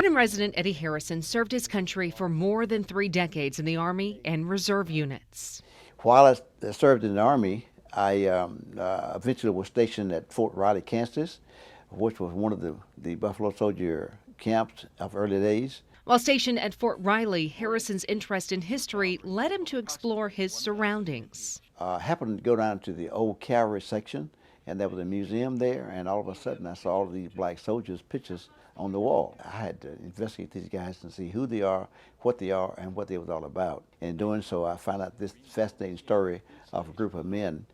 Born resident Eddie Harrison served his country for more than 3 decades in the Army and Reserve units. While I served in the Army, I eventually was stationed at Fort Riley, Kansas, which was one of the Buffalo Soldier camps of early days. While stationed at Fort Riley, Harrison's interest in history led him to explore his surroundings. I happened to go down to the old cavalry section, and there was a museum there, and all of a sudden I saw all of these black soldiers' pictures on the wall. I had to investigate these guys and see who they are, and what they was all about. In doing so, I found out this fascinating story of a group of men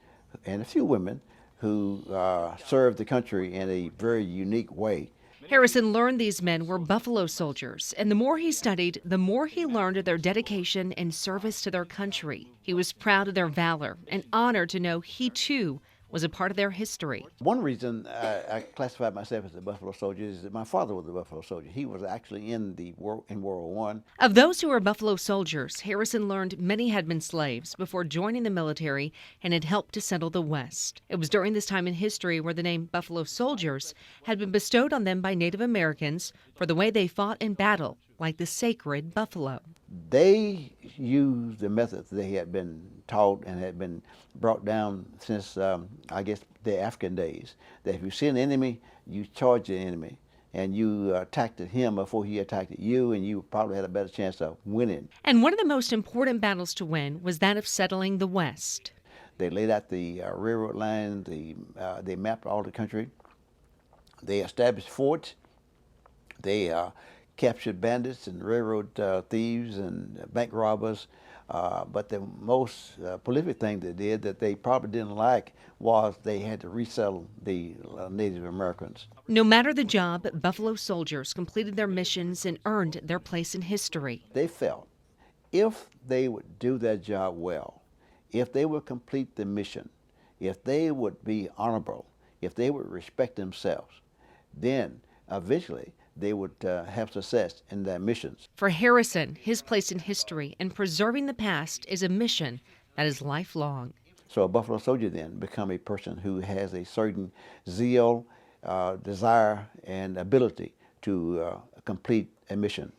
and a few women who served the country in a very unique way. Harrison learned these men were Buffalo Soldiers, and the more he studied, the more he learned of their dedication and service to their country. He was proud of their valor and honored to know he, too, was a part of their history. One reason I classified myself as a Buffalo Soldier is that my father was a Buffalo Soldier. He was actually in World War I. Of those who were Buffalo Soldiers, Harrison learned many had been slaves before joining the military and had helped to settle the West. It was during this time in history where the name Buffalo Soldiers had been bestowed on them by Native Americans for the way they fought in battle, like the sacred buffalo. They used the methods they had been taught and had been brought down since, I guess, the African days. That if you see an enemy, you charge the enemy, and you attacked him before he attacked you, and you probably had a better chance of winning. And one of the most important battles to win was that of settling the West. They laid out the railroad line, they mapped all the country, they established forts, they captured bandits and railroad thieves and bank robbers. But the most prolific thing they did that they probably didn't like was they had to resettle the Native Americans. No matter the job, Buffalo Soldiers completed their missions and earned their place in history. They felt if they would do their job well, if they would complete the mission, if they would be honorable, if they would respect themselves, then eventually they would have success in their missions. For Harrison, his place in history and preserving the past is a mission that is lifelong. So a Buffalo Soldier then become a person who has a certain zeal, desire, and ability to complete a mission.